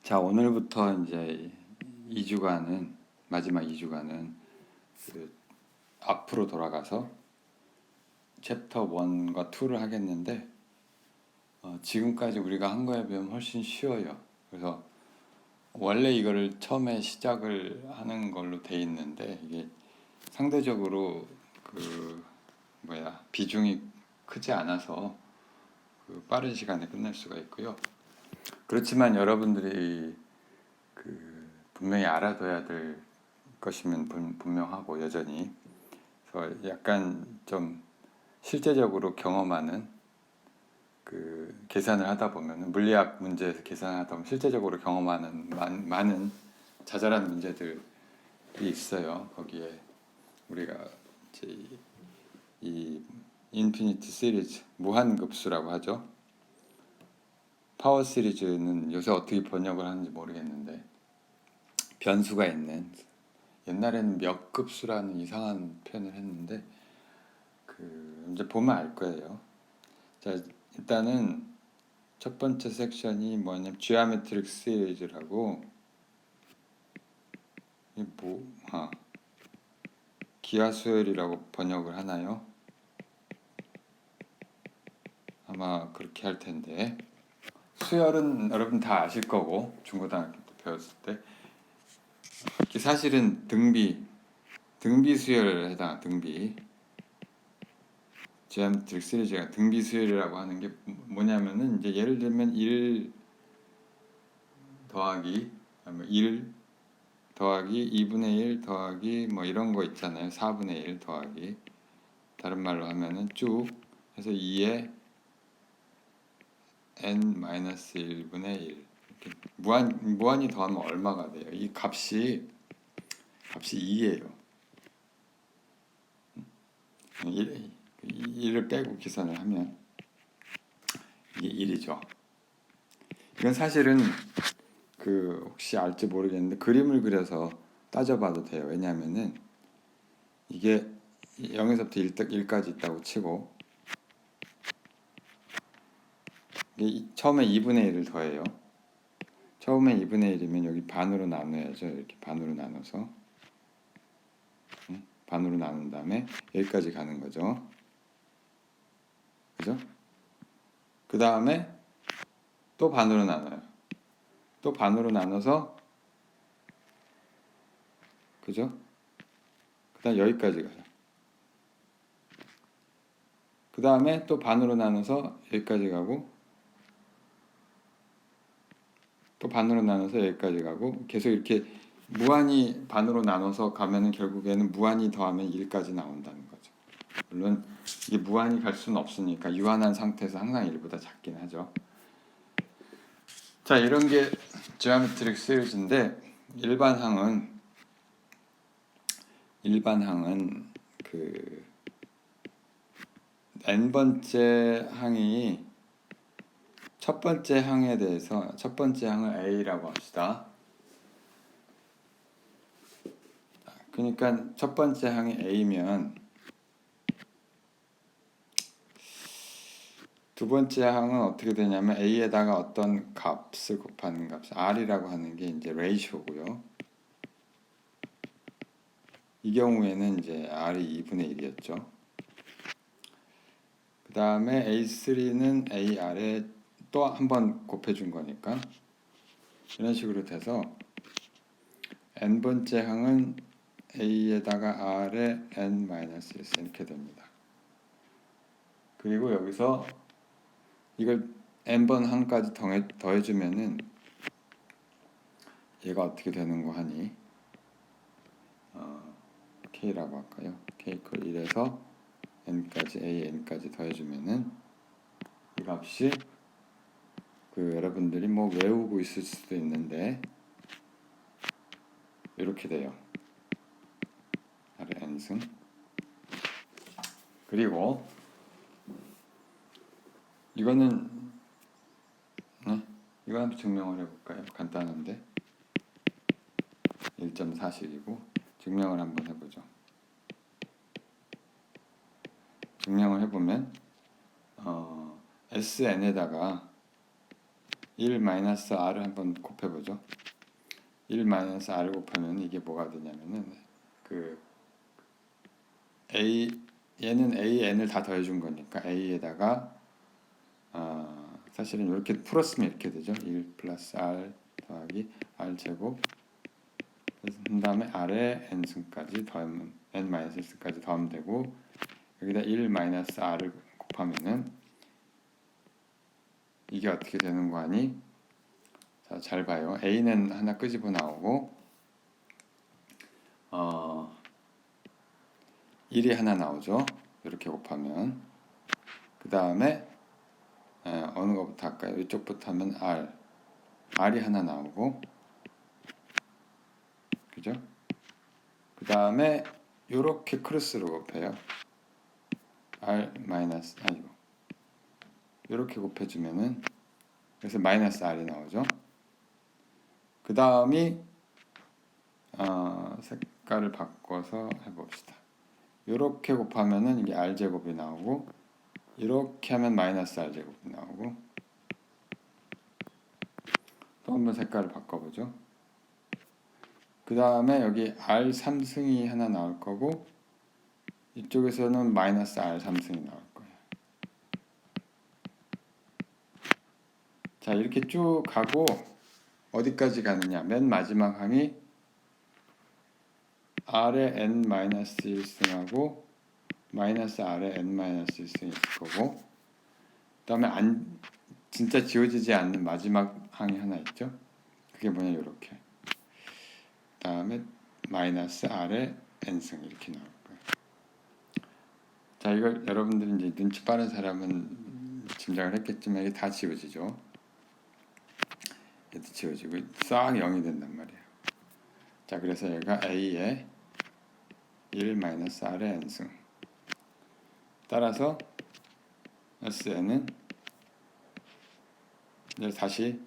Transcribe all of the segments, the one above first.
자, 오늘부터 이제 2주간은 마지막 2주간은 앞으로 돌아가서 챕터 1과 2를 하겠는데 지금까지 우리가 한 거에 비하면 훨씬 쉬워요. 그래서 원래 이거를 처음에 시작을 하는 걸로 돼 있는데 이게 상대적으로 비중이 크지 않아서 빠른 시간에 끝낼 수가 있고요. 그렇지만 여러분들이 분명히 알아둬야 될 것이면 분명하고 여전히 그래서 약간 좀 실제적으로 경험하는 계산을 하다 보면 물리학 문제에서 계산을 하다 보면 실제적으로 경험하는 많은 자잘한 문제들이 있어요. 거기에 우리가 이제 이 인피니티 시리즈 무한급수라고 하죠. 파워 시리즈는 요새 어떻게 번역을 하는지 모르겠는데 변수가 있는, 옛날에는 몇 급수라는 이상한 표현을 했는데 이제 보면 알 거예요. 자, 일단은 첫 번째 섹션이 뭐냐면 지오메트릭 시리즈라고, 기하수열이라고 번역을 하나요? 아마 그렇게 할 텐데, 수열은 여러분 다 아실 거고 중고등학교 때 배웠을 때 사실은 등비 수열에 해당. 지오메트릭 시리즈가 등비 수열이라고 하는 게 뭐냐면은 이제 예를 들면 1 더하기 1 더하기 2분의 1 더하기 뭐 이런 거 있잖아요. 4분의 1 더하기, 다른 말로 하면은 쭉 해서 2에 n-1분의 1 이렇게 무한히 더하면 얼마가 돼요? 이 값이 2예요. 1을 빼고 계산을 하면 이게 1이죠. 이건 사실은 혹시 알지 모르겠는데 그림을 그려서 따져봐도 돼요. 왜냐하면은 이게 0에서부터 1까지 있다고 치고 이게 처음에 2분의 1을 더해요. 처음에 2분의 1이면 여기 반으로 나눠야죠. 이렇게 반으로 나눠서 반으로 나눈 다음에 여기까지 가는 거죠. 그죠? 그 다음에 또 반으로 나눠요. 또 반으로 나눠서, 그죠? 그 다음 여기까지 가요. 그 다음에 또 반으로 나눠서 여기까지 가고, 또 반으로 나눠서 여기까지 가고, 계속 이렇게 무한히 반으로 나눠서 가면은 결국에는 무한히 더하면 1까지 나온다는 거죠. 물론 이게 무한히 갈 수는 없으니까 유한한 상태에서 항상 1보다 작긴 하죠. 자, 이런 게 지오메트릭 시리즈인데 일반항은 n번째 항이 첫 번째 항에 대해서, 첫 번째 항을 A라고 합시다. 그러니까 첫 번째 항이 A면 두 번째 항은 어떻게 되냐면 A에다가 어떤 값을 곱하는 값, R이라고 하는 게 이제 레이쇼고요. 이 경우에는 이제 R이 2분의 1이었죠. 그 다음에 A3는 AR에 또 한 번 곱해준 거니까 이런 식으로 돼서 n번째 항은 A에다가 R에 n-1 이렇게 됩니다. 그리고 여기서 이걸 n번 항까지 더해주면은 얘가 어떻게 되는 거 하니? K라고 할까요? K 이퀄 1에서 n까지 n까지 더해주면은 이 값이 여러분들이 뭐 외우고 있을 수도 있는데 이렇게 돼요. R의 n승. 그리고 이거는 이거 한번 증명을 해볼까요? 간단한데 1.4씩이고 증명을 한번 해보죠. 증명을 해보면 SN에다가 1 마이너스 r을 한번 곱해보죠. 1 마이너스 r을 곱하면 이게 뭐가 되냐면은 그 a 얘는 a,n을 다 더해준 거니까 a에다가 사실은 이렇게 풀었으면 이렇게 되죠. 1 플러스 r 더하기 r 제곱 그 다음에 r에 n승까지 더하면 n 마이너스 1승까지 더하면 되고 여기다 1 마이너스 r을 곱하면은 이게 어떻게 되는 거 아니? 자, 잘 봐요. a는 하나 끄집어 나오고 1이 하나 나오죠. 이렇게 곱하면 그 다음에 어느 거부터 할까요? 이쪽부터 하면 r이 하나 나오고 그죠? 그 다음에 요렇게 크로스로 곱해요. r 마이너스 아니고 요렇게 곱해주면은 그래서 마이너스 r이 나오죠. 그 다음이 색깔을 바꿔서 해봅시다. 요렇게 곱하면은 이게 r 제곱이 나오고 이렇게 하면 마이너스 r 제곱이 나오고 또 한번 색깔을 바꿔보죠. 그 다음에 여기 r 3승이 하나 나올 거고 이쪽에서는 마이너스 r 3승이 나올 거예요. 자, 이렇게 쭉 가고 어디까지 가느냐? 맨 마지막 항이 r에 n 마이너스 1승하고 마이너스 r에 n 마이너스 1승이 있을 거고 그 다음에 진짜 지워지지 않는 마지막 항이 하나 있죠. 그게 뭐냐 이렇게 그 다음에 마이너스 r에 n승 이렇게 나올 거예요. 자, 이걸 여러분들이 이제 눈치 빠른 사람은 짐작을 했겠지만 이게 다 지워지죠. 얘도 지워지고 싹 0이 된단 말이에요. 자, 그래서 얘가 a에 1 마이너스 r의 n승 따라서 sn은 이제 다시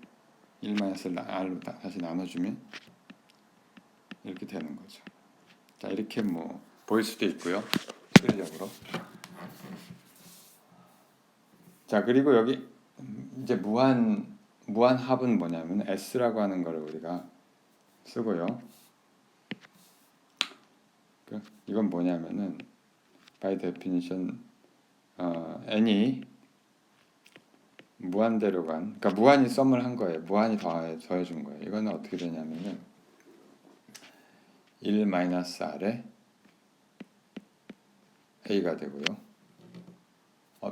1 마이너스 r로 다시 나눠주면 이렇게 되는 거죠. 자, 이렇게 뭐 보일 수도 있고요. 실질적으로. 자, 그리고 여기 이제 무한합은 뭐냐면 s라고 하는 거를 우리가 쓰고요. 이건 뭐냐면은 by definition n이 무한대로 그러니까 무한히 썸을 한 거예요. 무한히 더해준 거예요. 이거는 어떻게 되냐면은 1 마이너스 r에 a가 되고요.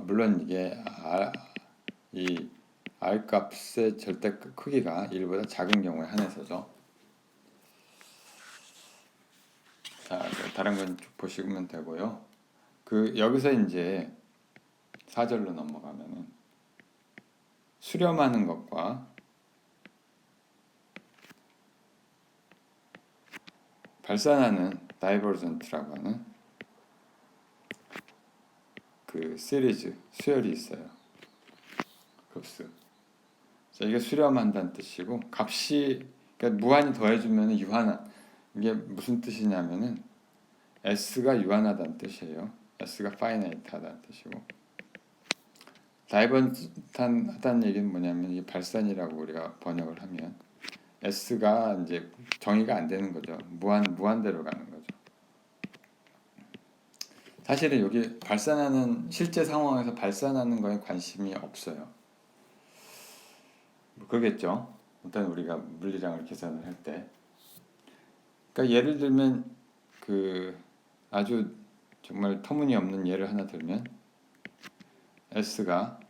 물론 이게 이 r 값의 절대 크기가 1보다 작은 경우에 한해서죠. 자, 다른 건 쭉 보시면 되고요. 여기서 이제 4절로 넘어가면은 수렴하는 것과 발산하는 다이버전트라고 하는 그 시리즈 수열이 있어요. 급수. 자, 이게 수렴한다는 뜻이고 값이 그러니까 무한히 더해주면 유한한 이게 무슨 뜻이냐면은 s가 유한하다는 뜻이에요. s가 파이나이트하다는 뜻이고 다이버전트하다는 얘기는 뭐냐면 이 발산이라고 우리가 번역을 하면 s가 이제 정의가 안 되는 거죠. 무한대로 가는 거죠. 사실은 여기 발산하는 실제 상황에서 발산하는 거에 관심이 없어요. 그러겠죠. 일단 우리가 물리량을 계산을 할 때. 그러니까 예를 들면 아주 정말 터무니없는 예를 하나 들면 s가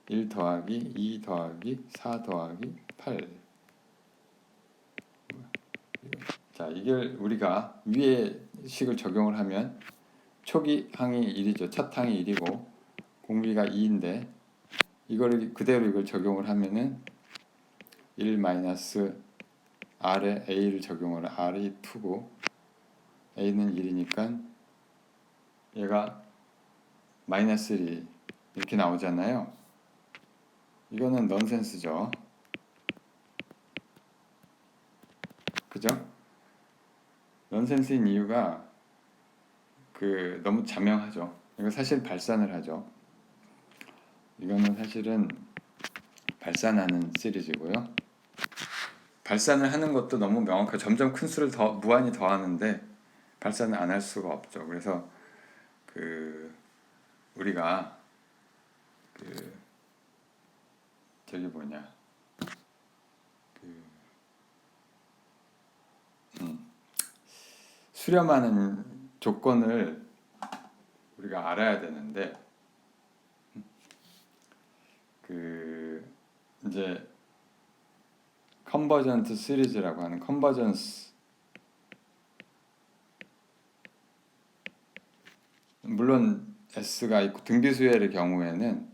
1 더하기 2 더하기 4 더하기 8. 자, 이걸 우리가 위에 식을 적용을 하면 초기 항이 1이죠. 첫 항이 1이고 공비가 2인데 이거를 그대로 이걸 적용을 하면은 1 마이너스 r에 a를 적용을 r이 2고 a는 1이니까 얘가 마이너스 1이 이렇게 나오잖아요. 이거는 넌센스죠. 그죠? 넌센스인 이유가 너무 자명하죠. 이거 사실 발산을 하죠. 이거는 사실은 발산하는 시리즈고요. 발산을 하는 것도 너무 명확하게 점점 큰 수를 더 무한히 더하는데 발산을 안 할 수가 없죠. 그래서 우리가 저기 뭐냐 수렴하는 조건을 우리가 알아야 되는데 이제 컨버전트 시리즈라고 하는 컨버전스, 물론 S가 있고 등비수열의 경우에는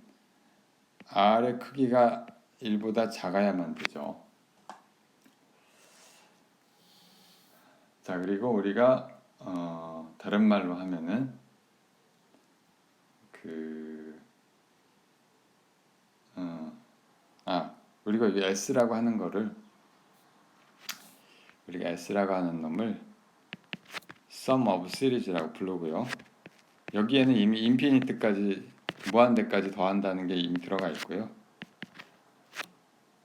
R의 크기가 1보다 작아야만 되죠. 자, 그리고 우리가 다른 말로 하면은 우리가 이 S라고 하는 거를 우리가 S라고 하는 놈을 sum of series라고 부르고요. 여기에는 이미 인피니트까지 무한대까지 더한다는 게 이미 들어가 있고요.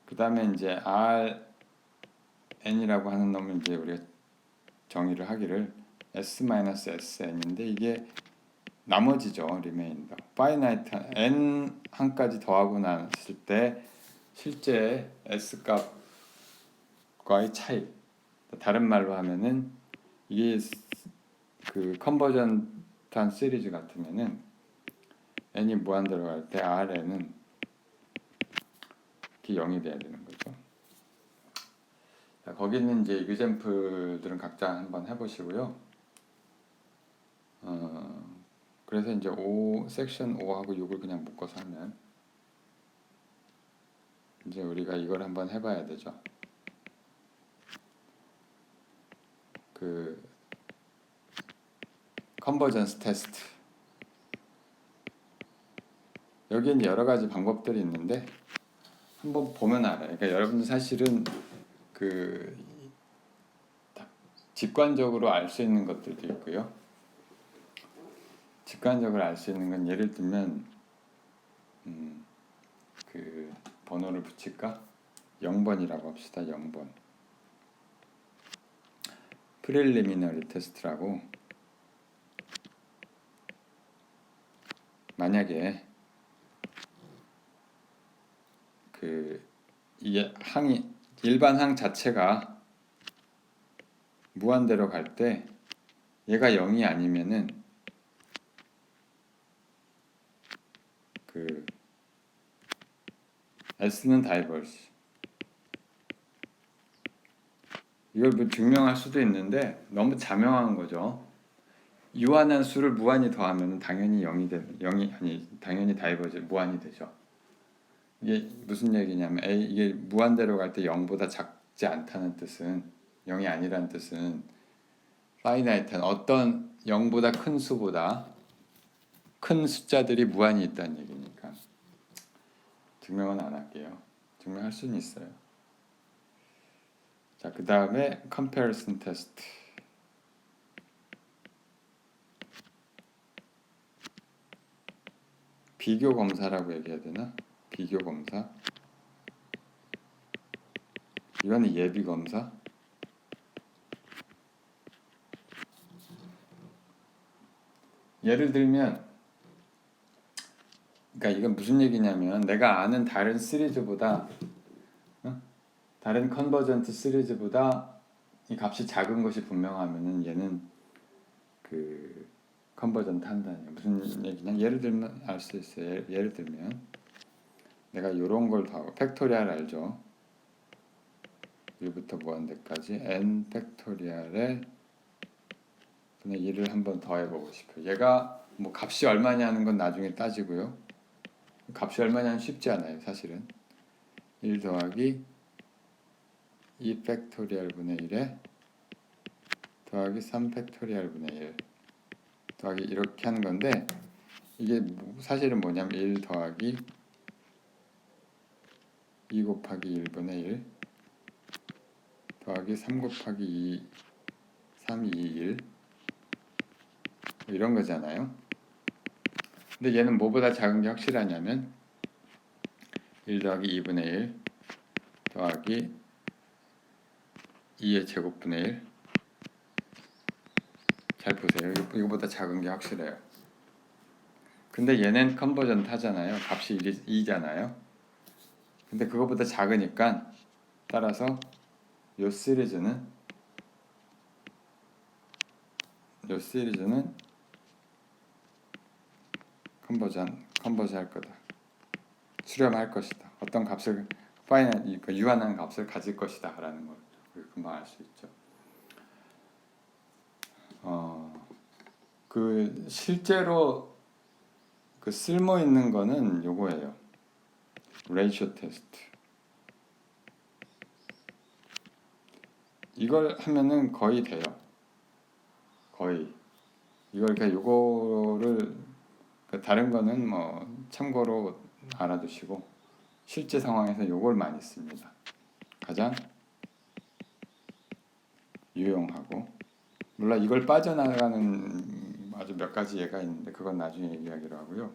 그 다음에 이제 Rn이라고 하는 놈을 이제 우리가 정의를 하기를 S-SN인데 이게 나머지죠. 리메인더 파이나이트 n 한까지 더하고 났을 때 실제 S 값과의 차이, 다른 말로 하면은 이게 컨버전트한 시리즈 같으면은 n이 무한 들어갈 때 Rn은 0이 돼야 되는 거죠. 자, 거기는 이제 이그젬플들은 각자 한번 해보시고요. 그래서 이제 섹션 5하고 6을 그냥 묶어서 하면 이제 우리가 이걸 한번 해봐야 되죠. 컨버전스 테스트. 여기엔 여러 가지 방법들이 있는데 한번 보면 알아요. 그러니까 여러분들 사실은 직관적으로 알 수 있는 것들도 있고요. 직관적으로 알 수 있는 건 예를 들면 번호를 붙일까? 0번이라고 합시다. 0번. 프릴리미너리 테스트라고, 만약에 이게 일반 항 자체가 무한대로 갈 때 얘가 0이 아니면은 S는 다이버시. 이걸 뭐 증명할 수도 있는데 너무 자명한 거죠. 유한한 수를 무한히 더하면 당연히 당연히 다이버지 무한이 되죠. 이게 무슨 얘기냐면 이게 무한대로 갈 때 0보다 작지 않다는 뜻은, 0이 아니라는 뜻은 파이나이트한 어떤 0보다 큰 수보다 큰 숫자들이 무한히 있다는 얘기니까 증명은 안 할게요. 증명할 수는 있어요. 자, 그 다음에 comparison 테스트. 비교 검사라고 얘기해야 되나? 비교 검사. 이거는 예비 검사. 예를 들면, 그러니까 이건 무슨 얘기냐면 내가 아는 다른 시리즈보다 다른 컨버전트 시리즈보다 이 값이 작은 것이 분명하면은 얘는 컨버전트 한다는, 무슨 얘기냐? 예를 들면 알 수 있어요. 예를 들면 내가 이런 걸 더하고, 팩토리얼 알죠? 1부터 무한대까지 n 팩토리얼에 분의 1을 한번 더 해보고 싶어요. 얘가 뭐 값이 얼마냐는 건 나중에 따지고요. 값이 얼마냐는 쉽지 않아요. 사실은 1 더하기 2 팩토리얼 분의 1에 더하기 3 팩토리얼 분의 1 더하기 이렇게 하는 건데, 이게 사실은 뭐냐면 1 더하기 2 곱하기 1분의 1 더하기 3 곱하기 2 3, 2, 1 이런 거잖아요. 근데 얘는 뭐보다 작은 게 확실하냐면 1 더하기 2분의 1 더하기 2의 제곱분의 1. 잘 보세요. 이거보다 작은 게 확실해요. 근데 얘는 컨버전트 하잖아요. 값이 2잖아요. 근데 그거보다 작으니까 따라서 요 시리즈는 컨버전 할 거다. 수렴할 것이다. 어떤 값을 유한한 값을 가질 것이다 라는 걸 금방 알 수 있죠. 그 실제로 그 쓸모 있는 거는 요거예요. 레이쇼 테스트. 이걸 하면은 거의 돼요. 거의. 이걸 그러니까 요거를 다른 거는 뭐 참고로 알아두시고 실제 상황에서 요걸 많이 씁니다. 가장 유용하고 물론 이걸 빠져나가는 아주 몇 가지 예가 있는데 그건 나중에 얘기하기로 하고요.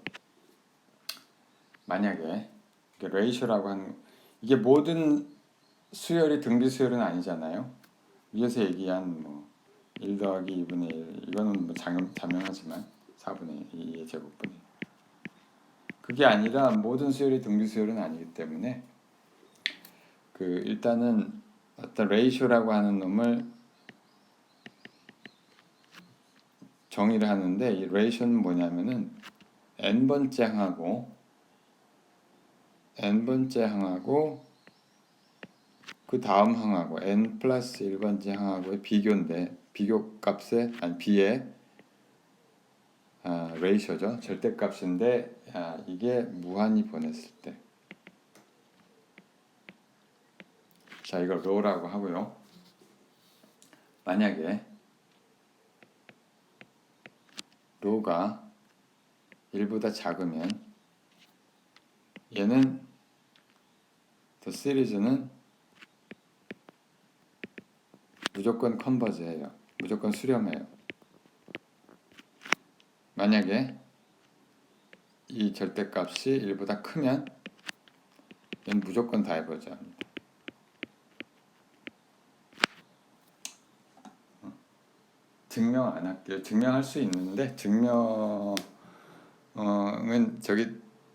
만약에 레이쇼라고 하는 이게 모든 수열이 등비 수열은 아니잖아요. 위에서 얘기한 뭐 1 더하기 2분의 1 이거는 뭐 자명하지만 4분의 2의 제곱분의 그게 아니라 모든 수열이 등비 수열은 아니기 때문에 그 일단은 어떤 레이쇼라고 하는 놈을 정의를 하는데 이 레이쇼는 뭐냐면은 n번째 항하고 그 다음 항하고 n 플러스 1번째 항하고의 비교인데 비교값의 b의 레이쇼죠. 절대값인데 이게 무한히 보냈을 때 자 이걸 로라고 하고요. 만약에 로가 1보다 작으면 얘는 더 시리즈는 무조건 컨버즈해요. 무조건 수렴해요. 만약에 이 절대값이 1보다 크면 얘는 무조건 다이버즈 합니다. 증명 안 할게요. 증명할 수 있는데 증명은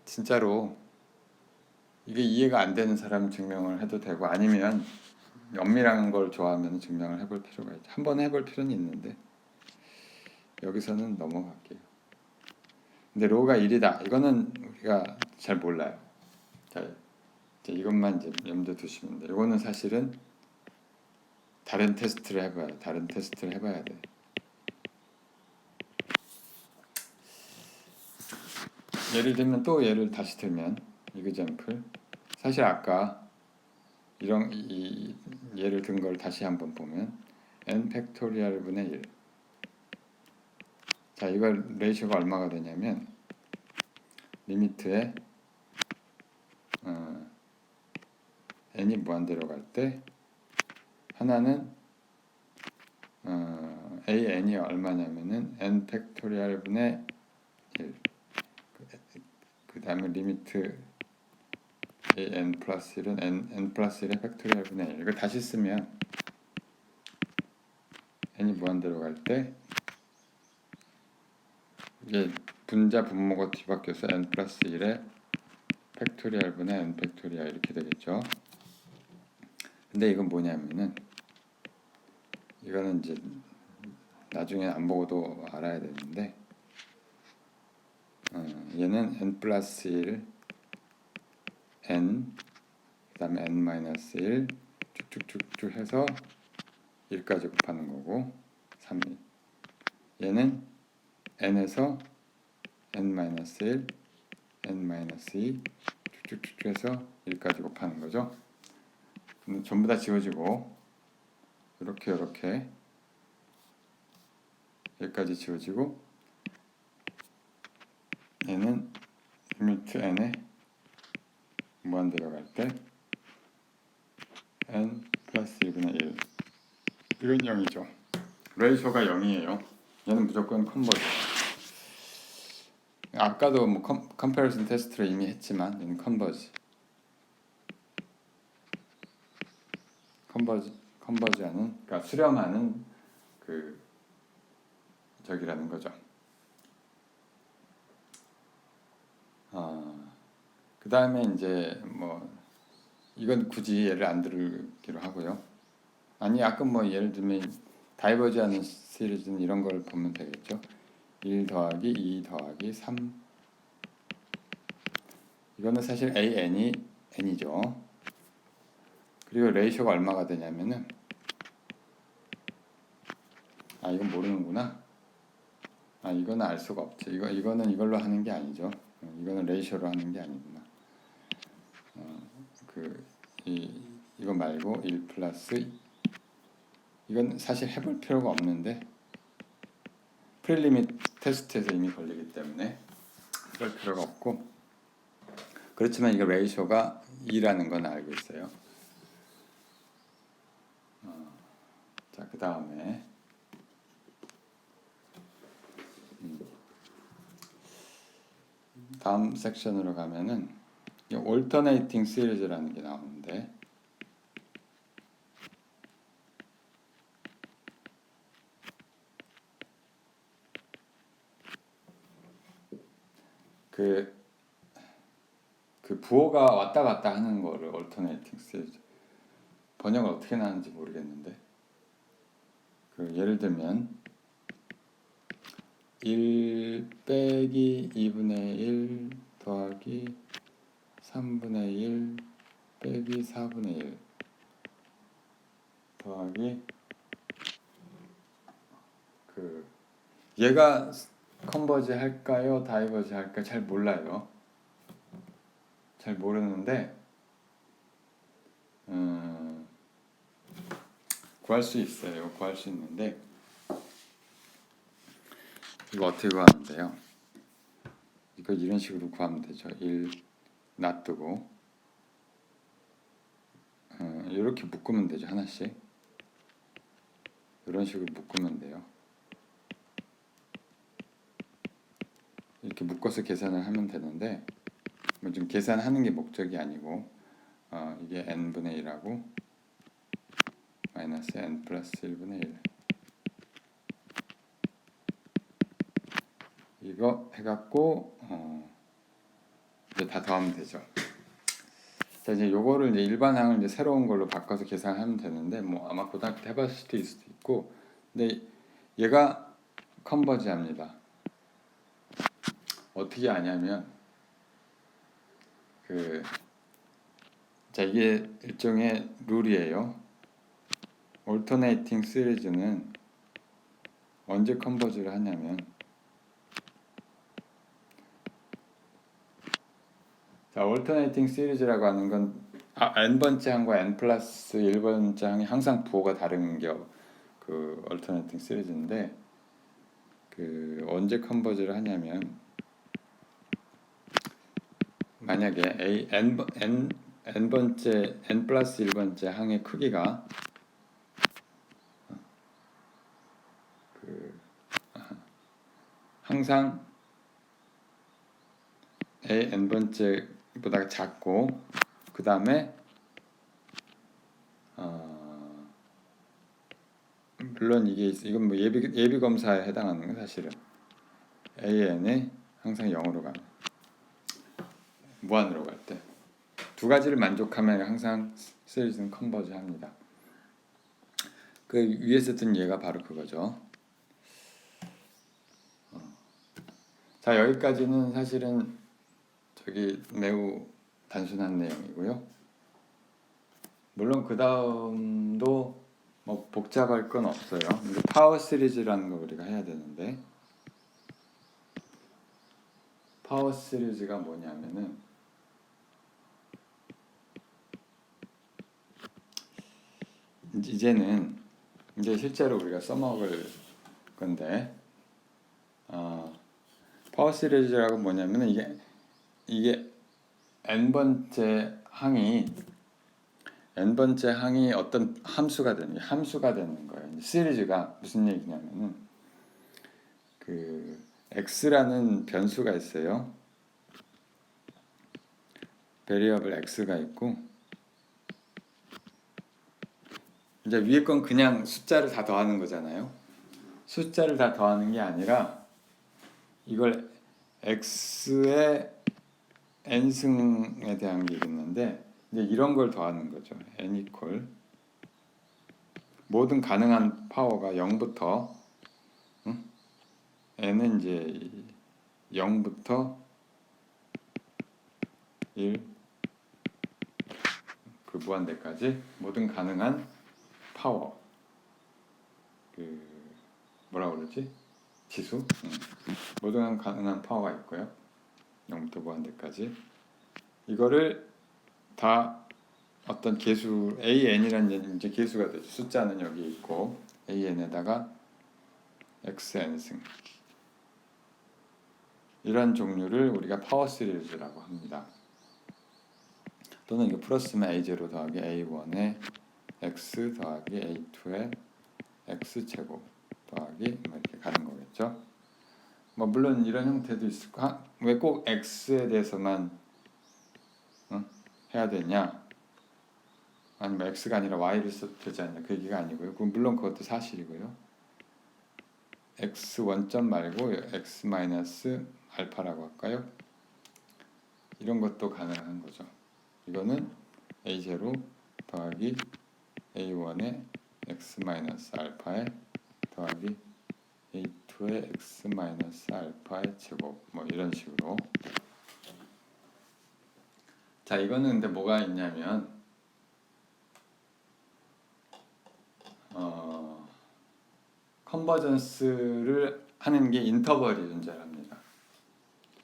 진짜로 이게 이해가 안 되는 사람 증명을 해도 되고 아니면 엄밀한 걸 좋아하면 증명을 해볼 필요가 있죠. 한번 해볼 필요는 있는데 여기서는 넘어갈게요. 근데 로가 1이다. 이거는 우리가 잘 몰라요. 자, 이것만 이제 염두에 두시면 돼요. 이거는 사실은 다른 테스트를 해봐야 돼. 예를 들면 또 예를 다시 들면 이그젬플 사실 아까 이 예를 든 걸 다시 한번 보면 n 팩토리얼 분의 1 자 이걸 레이쇼가 얼마가 되냐면 리미트에 n이 무한대로 갈 때 하나는 an이 얼마냐면은 n 팩토리얼 분의 1 그 다음에 리미트 n 플러스 1은 n 플러스 1의 팩토리얼 분의 1 이걸 다시 쓰면 n이 무한대로 갈 때 이게 분자 분모가 뒤바뀌어서 n 플러스 1의 팩토리얼 분의 n 팩토리얼 이렇게 되겠죠. 근데 이건 뭐냐면은 이거는 이제 나중에 안 보고도 알아야 되는데 얘는 n 플러스 1 n 그 다음에 n 마이너스 1 쭉쭉쭉쭉 해서 1까지 곱하는 거고 3이 얘는 n에서 n 마이너스 1 n 마이너스 2 쭉쭉쭉 해서 1까지 곱하는 거죠. 전부 다 지워지고 이렇게 여기까지 지워지고 얘는 리미트 n에 무한대로 갈 때 n 플러스 1분의 1 이건 0이죠. 레이쇼가 0이에요. 얘는 무조건 컨버전. 아까도 뭐 컴패리슨 테스트를 이미 했지만 얘는 컨버지. 컨버지하는, 그러니까 수렴하는 그 저기라는 거죠. 그 다음에 이제 뭐 이건 굳이 예를 안 들기로 하고요. 아니 아까 뭐 예를 들면 다이버지하는 시리즈는 이런 걸 보면 되겠죠. 1 더하기 2 더하기 3, 이거는 사실 AN이 N이죠. 그리고 레이쇼가 얼마가 되냐면은, 이건 모르는구나. 이거는 알 수가 없지. 이거는 이걸로 하는 게 아니죠. 이거는 레이쇼로 하는 게 아니구나. 이거 말고 1 플러스, 이건 사실 해볼 필요가 없는데 프리리밋 테스트에서 이미 걸리기 때문에 그럴 필요가 없고, 그렇지만 이거 레이쇼가 2라는 건 알고 있어요. 자, 그 다음에 다음 섹션으로 가면은 올터네이팅 시리즈라는 게 나오는데, 그 부호가 왔다 갔다 하는 거를 올터네이팅 시리즈, 번역을 어떻게 나는지 모르겠는데, 예를 들면 1 빼기 2분의 1 더하기 3분의 1 빼기 4분의 1 더하기 얘가 컨버지 할까요? 다이버지 할까요? 잘 몰라요. 잘 모르는데 구할 수 있어요. 구할 수 있는데 이거 어떻게 구하면 돼요? 이거 이런 식으로 구하면 되죠. 1 놔두고 이렇게 묶으면 되죠. 하나씩 이런 식으로 묶으면 돼요. 이렇게 묶어서 계산을 하면 되는데, 뭐 지금 계산하는 게 목적이 아니고 이게 n분의 1하고 마이너스 n 플러스 1분의 1 이거 해갖고 이제 다 더하면 되죠. 자, 이제 요거를 이제 일반항을 이제 새로운 걸로 바꿔서 계산하면 되는데, 뭐 아마 고등학교 때 해봤을 수도 있을 수도 있고, 근데 얘가 컨버지합니다. 어떻게 하냐면 자, 이게 일종의 룰이에요. 올터네이팅 시리즈는 언제 컨버지를 하냐면, 자, 올터네이팅 시리즈라고 하는 건 n번째 항과 n 플러스 1번째 항이 항상 부호가 다른 게 올터네이팅 시리즈인데, 언제 컨버지를 하냐면, 만약에 n번째 n 플러스 1번째 항의 크기가 항상 n번째보다 작고, 그 다음에 물론 이건 뭐 예비 검사에 해당하는 거 사실은 AN이 항상 0으로 가면, 무한으로 갈 때 두 가지를 만족하면 항상 시리즈는 컨버지 합니다. 그 위에 썼던 예가 바로 그거죠. 자, 여기까지는 사실은 매우 단순한 내용이고요. 물론 그 다음도 뭐 복잡할 건 없어요. 근데 파워 시리즈라는 거 우리가 해야 되는데, 파워 시리즈가 뭐냐면은 이제는 이제 실제로 우리가 써먹을 건데, 파워 시리즈라고 뭐냐면은 이게 n번째 항이 어떤 함수가 되는 거예요. 시리즈가 무슨 얘기냐면은 x라는 변수가 있어요. 베리어블 x가 있고, 이제 위에 건 그냥 숫자를 다 더하는 거잖아요. 숫자를 다 더하는 게 아니라 이걸 x의 n승에 대한 게 있는데 이제 이런 걸 더하는 거죠. n 이퀄 모든 가능한 파워가 0부터 n은 이제 0부터 1 그 무한대까지 모든 가능한 파워 그 뭐라 그러지? 지수? 모든 가능한 파워가 있고요. 0부터 무한대까지 이거를 다 어떤 개수 AN이라는 이제 개수가 되죠. 숫자는 여기 있고 AN에다가 XN승 이런 종류를 우리가 파워 시리즈라고 합니다. 또는 이거 플러스면 A0 더하기 A1에 X 더하기 A2에 X 제곱 더하기 뭐 이렇게 가는 거겠죠. 뭐 물론 이런 형태도 있을 거. 왜 꼭 X에 대해서만 해야 되냐? 아니면 X가 아니라 Y를 써도 되지 않냐? 그 얘기가 아니고요. 물론 그것도 사실이고요. X 원점 말고 X 마이너스 알파라고 할까요? 이런 것도 가능한 거죠. 이거는 A0 더하기 A1의 X 마이너스 알파에 더하기 A2의 X 마이너스 알파의 제곱 뭐 이런 식으로. 자, 이거는 근데 뭐가 있냐면 컨버전스를 하는 게 인터벌이 존재합니다.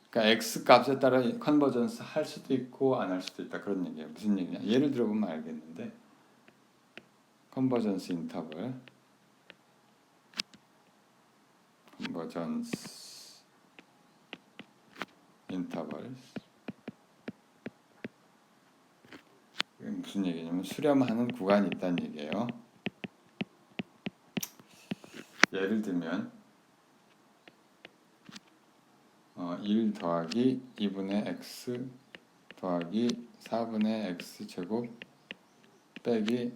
그러니까 x 값에 따라 컨버전스 할 수도 있고 안 할 수도 있다 그런 얘기예요. 무슨 얘기냐? 예를 들어보면 알겠는데 컨버전스 인터벌 컨버전스 인터벌 무슨 얘기냐면 수렴하는 구간이 있다는 얘기예요. 예를 들면 1 더하기 2분의 x 더하기 4분의 x 제곱 빼기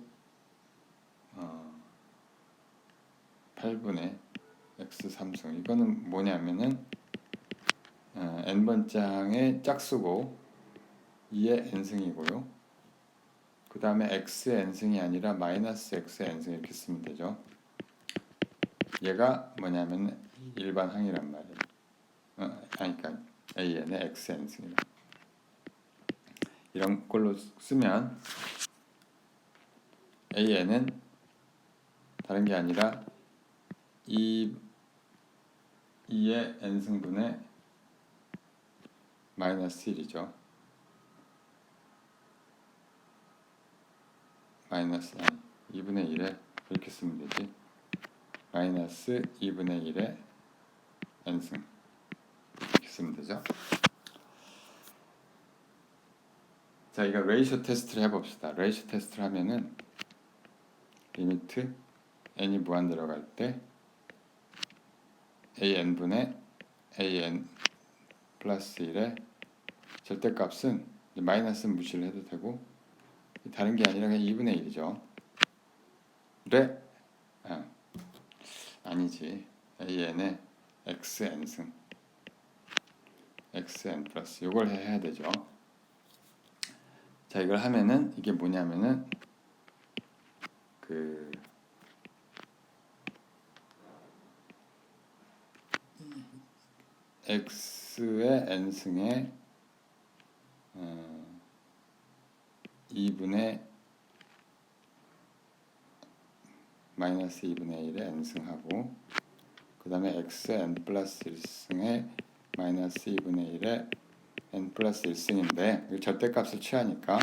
8분의 x 3승 이거는 뭐냐면은 n번째 항의 짝수고 2의 n승이고요. 그 다음에 x의 n승이 아니라 마이너스 x의 n승 이렇게 쓰면 되죠. 얘가 뭐냐면 일반 항이란 말이에요. 그러니까 an의 x의 n승이다. 이런 걸로 쓰면 an은 다른 게 아니라 2의 n승분의 마이너스 1이죠. 마이너스 2분의 1에 이렇게 쓰면 되지. 마이너스 2분의 1의 n승 이렇게 쓰면 되죠. 자, 이거 레이쇼 테스트를 해봅시다. 레이쇼 테스트를 하면은 리미트 n이 무한 들어갈 때 an분의 an 플러스 1의 절대값은 마이너스는 무시를 해도 되고 다른 게 아니라 그냥 2분의 1이죠. 아니지. an의 xn승 xn 플러스 이걸 해야 되죠. 자, 이걸 하면은 이게 뭐냐면은 그 x의 n승에 2분의 마이너스 2분의 1의 n승하고 그 다음에 x의 n 플러스 1승에 마이너스 2분의 1의 n 플러스 1승인데 절대값을 취하니까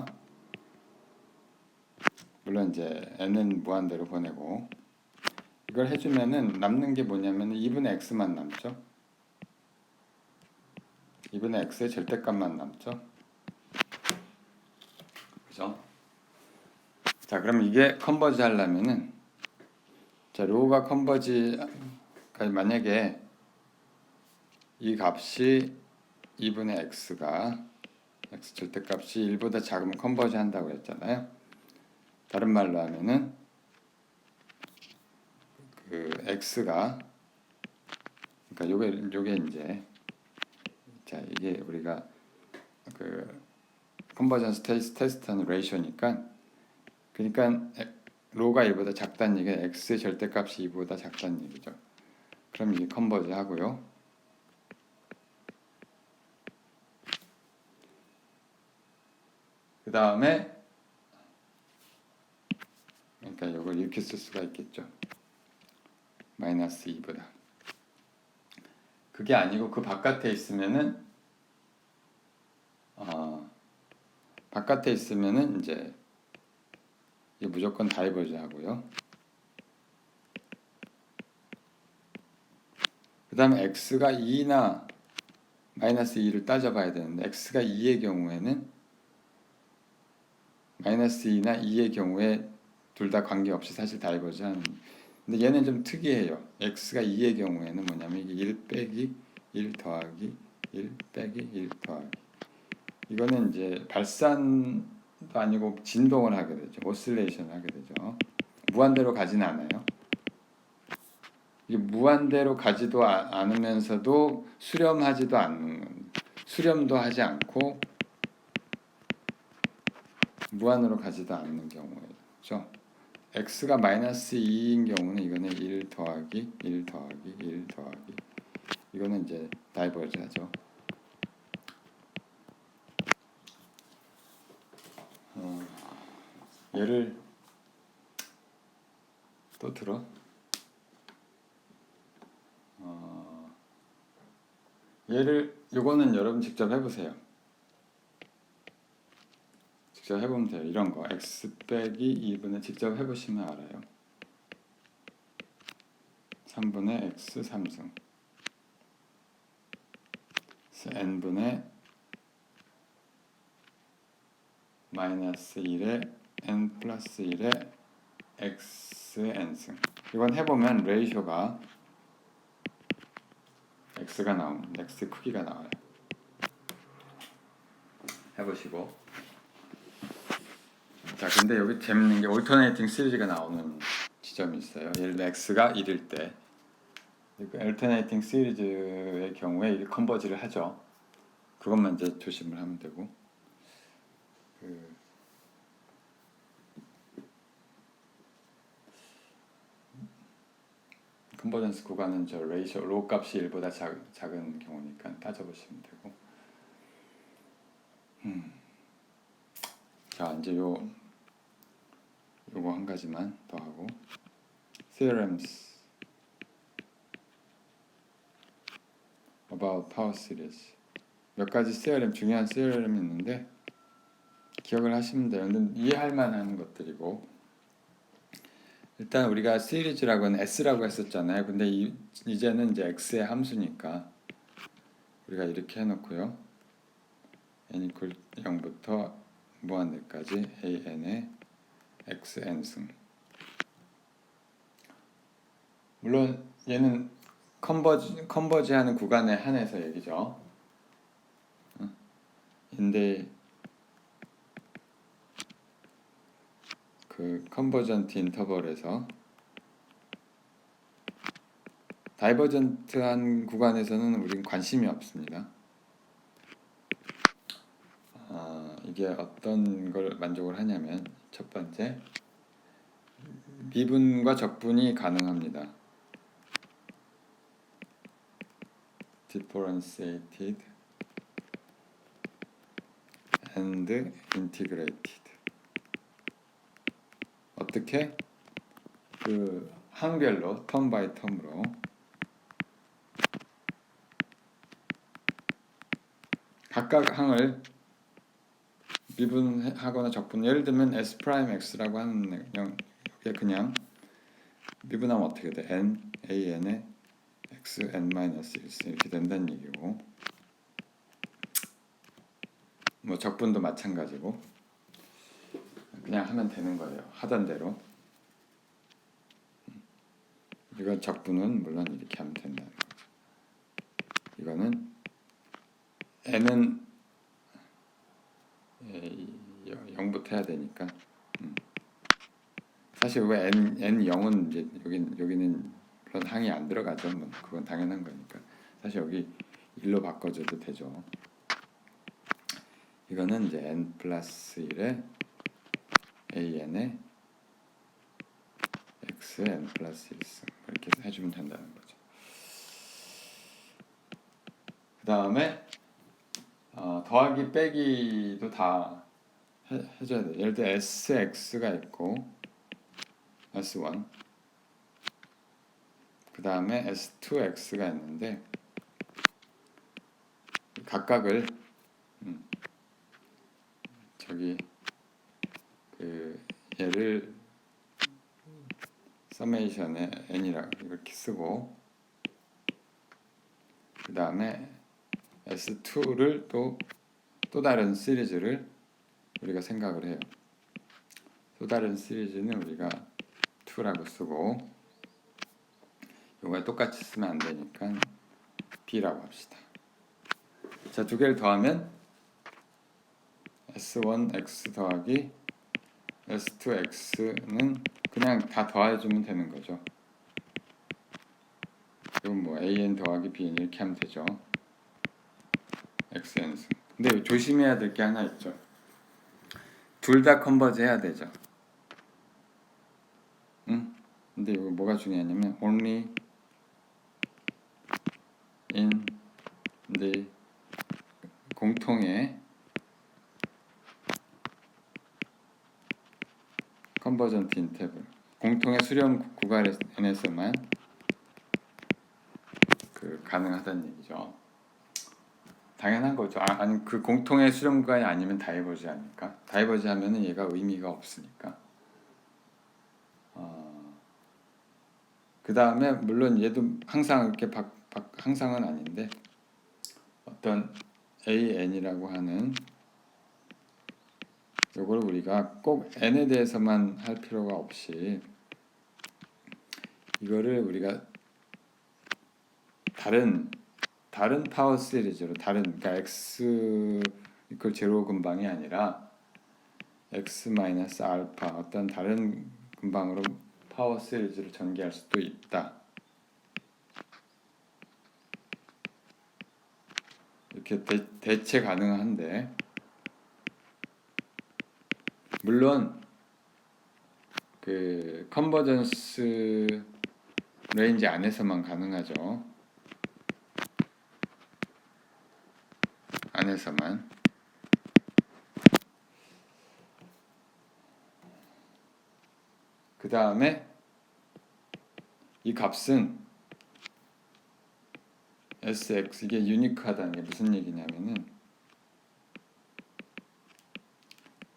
물론 이제 n은 무한대로 보내고 이걸 해주면은 남는 게 뭐냐면 2분의 x만 남죠. 2분의 x의 절대값만 남죠. 그죠? 자, 그럼 이게 컨버지 하려면은 자, 로우가 컨버지 만약에 이 값이 2분의 x가 x 절대값이 1보다 작으면 컨버지 한다고 했잖아요. 다른 말로 하면은 그 x가 그러니까 요게 이제 자 이게 우리가 그 컨버전스 테스트하는 레이쇼니까 그러니까 로가 1보다 작다는 얘기가 x의 절대값이 2보다 작다는 얘기죠. 그럼 이게 컨버즈 하고요. 그 다음에 그러니까 이걸 이렇게 쓸 수가 있겠죠. 마이너스 2보다. 그게 아니고 그 바깥에 있으면은 바깥에 있으면은 이제 이게 무조건 다이버지 하고요. 그 다음에 x가 2나 마이너스 2를 따져봐야 되는데 x가 2의 경우에는 마이너스 2나 2의 경우에 둘 다 관계없이 사실 다이버지 하는. 근데 얘는 좀 특이해요. x가 2의 경우에는 뭐냐면 이게 1 빼기 1 더하기 1 빼기 1 더하기 이거는 이제 발산도 아니고 진동을 하게 되죠. 오실레이션을 하게 되죠. 무한대로 가지는 않아요. 이게 무한대로 가지도 않으면서도 수렴하지도 않는 수렴도 하지 않고 무한으로 가지도 않는 경우죠. x가 마이너스 2인 경우는 이거는 1 더하기 1 더하기 1 더하기 이거는 이제 다이버지 하죠. 얘를 또 들어. 얘를 요거는 여러분 직접 해보세요. 직접 해보면 돼요. 이런 거 x 빼기 2분의 직접 해보시면 알아요. 3분의 x 3승 n분의 마이너스 1에 n 플러스 1에 x n승. 이건 해보면 레이쇼가 x가 나옵니다. x 크기가 나와요. 해보시고. 자, 근데 여기 재밌는 게 올터네이팅 시리즈가 나오는 지점이 있어요. 예를 들어 x가 1일 때 올터네이팅 시리즈의 경우에 이게 컨버지를 하죠. 그것만 이제 조심을 하면 되고. 컨버전스 구간은 저 레이쇼 로 값이 1보다 작은 경우니까 따져보시면 되고. 자, 이제 요거 한 가지만 더 하고 theorems about power series. 몇 가지 theorem, 중요한 theorem이 있는데 기억을 하시면 돼요. 근데 이해할 만한 것들이고, 일단 우리가 시리즈라고는 s라고 했었잖아요. 근데 이제는 이제 x의 함수니까 우리가 이렇게 해놓고요. n equal 0부터 무한대까지 an의 xn승. 물론 얘는 컨버지하는 구간에 한해서 얘기죠. 근데 그 컨버전트 인터벌에서 다이버전트한 구간에서는 우린 관심이 없습니다. 이게 어떤 걸 만족을 하냐면 첫 번째, 미분과 적분이 가능합니다. differentiated and integrated. 어떻게? 그 항별로 텀 바이 텀으로 각각 항을 미분하거나 적분. 예를 들면 s 프라임 x라고 하는 게 그냥 미분하면 어떻게 돼? n an에 x n 마이너스 1 이렇게 된다는 얘기고, 뭐 적분도 마찬가지고 그냥 하면 되는 거예요. 하던 대로. 이건 적분은 물론 이렇게 하면 된다는 거죠. 이거는 n은 0부터 해야 되니까 사실 왜 n 0은 이제 여기는 물론 항이 안 들어가죠. 뭐 그건 당연한 거니까. 사실 여기 1로 바꿔줘도 되죠. 이거는 이제 n 플러스 1에 an에 x n 플러스 1승 이렇게 해주면 된다는 거죠. 그 다음에 더하기 빼기도 다 해줘야 돼요. 예를 들어 sx가 있고 s1 그 다음에 s2x가 있는데 각각을 저기 얘를 서메이션에 n이라고 이렇게 쓰고 그 다음에 s2를 또 다른 시리즈를 우리가 생각을 해요. 또 다른 시리즈는 우리가 2라고 쓰고 이거에 똑같이 쓰면 안 되니까 b라고 합시다. 자, 두 개를 더하면 s1x 더하기 s2x는 그냥 다 더해주면 되는 거죠. 이건 뭐 an 더하기 bn 이렇게 하면 되죠. xn승. 근데 조심해야 될 게 하나 있죠. 둘 다 컨버지 해야 되죠. 응? 근데 이거 뭐가 중요하냐면 only in the 공통의 컨버전트 인터벌 공통의 수렴 구간에서만 가능하다는 얘기죠. 당연한 거죠. 아니 그 공통의 수렴 구간이 아니면 다이버지 아닙니까? 다이버지 하면은 얘가 의미가 없으니까. 그 다음에 물론 얘도 항상 이렇게 항상은 아닌데 어떤 AN이라고 하는 요걸 우리가 꼭 N에 대해서만 할 필요가 없이 이거를 우리가 다른 파워 시리즈로 그러니까 x 이퀄 제로 근방이 아니라 x 마이너스 알파 어떤 다른 근방으로 파워 시리즈를 전개할 수도 있다. 이렇게 대체 가능한데 물론 그 컨버전스 레인지 안에서만 가능하죠. 안에서만. 그 다음에 이 값은 sx 이게 유니크하다는 게 무슨 얘기냐면은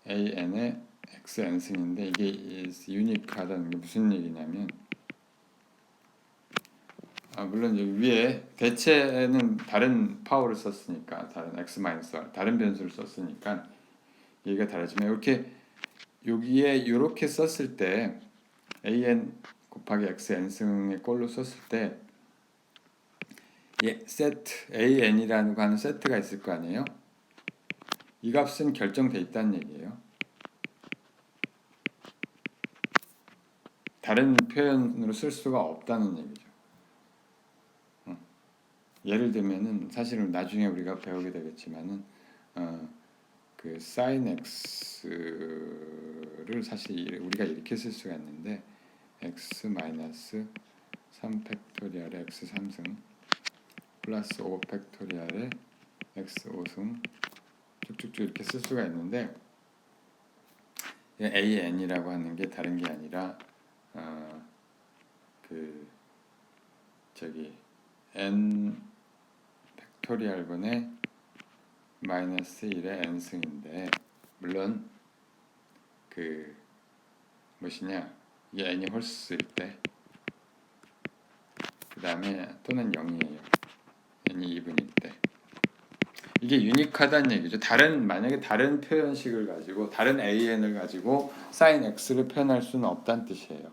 an의 xn승인데 이게 유니크하다는 게 무슨 얘기냐면 물론 여기 위에 대체는 다른 파워를 썼으니까 다른 x-r 다른 변수를 썼으니까 얘기가 다르지만 이렇게 여기에 이렇게 썼을 때 an 곱하기 xn승의 꼴로 썼을 때 세트 an이라는 거 하는 세트가 있을 거 아니에요? 이 값은 결정돼 있다는 얘기예요. 다른 표현으로 쓸 수가 없다는 얘기죠. 예를 들면은 사실은 나중에 우리가 배우게 되겠지만은 그 sin x를 사실 우리가 이렇게 쓸 수가 있는데 x 마이너스 3 팩토리얼의 x 3승 플러스 5 팩토리얼의 x 5승 쭉쭉쭉 이렇게 쓸 수가 있는데 an이라고 하는 게 다른 게 아니라 n 팩토리얼분의 마이너스 1의 n승인데 물론 무엇이냐 이게 n이 홀수일 때 그 다음에 또는 0이에요. n이 2분일 때 이게 유니크하다는 얘기죠. 만약에 다른 표현식을 가지고 다른 an을 가지고 sin x를 표현할 수는 없다는 뜻이에요.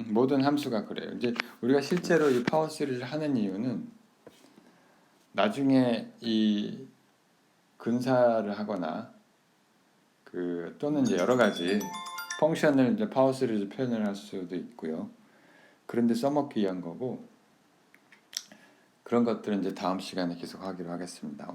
모든 함수가 그래요. 이제 우리가 실제로 이 파워 시리즈를 하는 이유는 나중에 이 근사를 하거나 또는 이제 여러 가지 펑션을 이제 파워 시리즈 표현을 할 수도 있고요. 그런데 써먹기 위한 거고, 그런 것들은 이제 다음 시간에 계속 하기로 하겠습니다.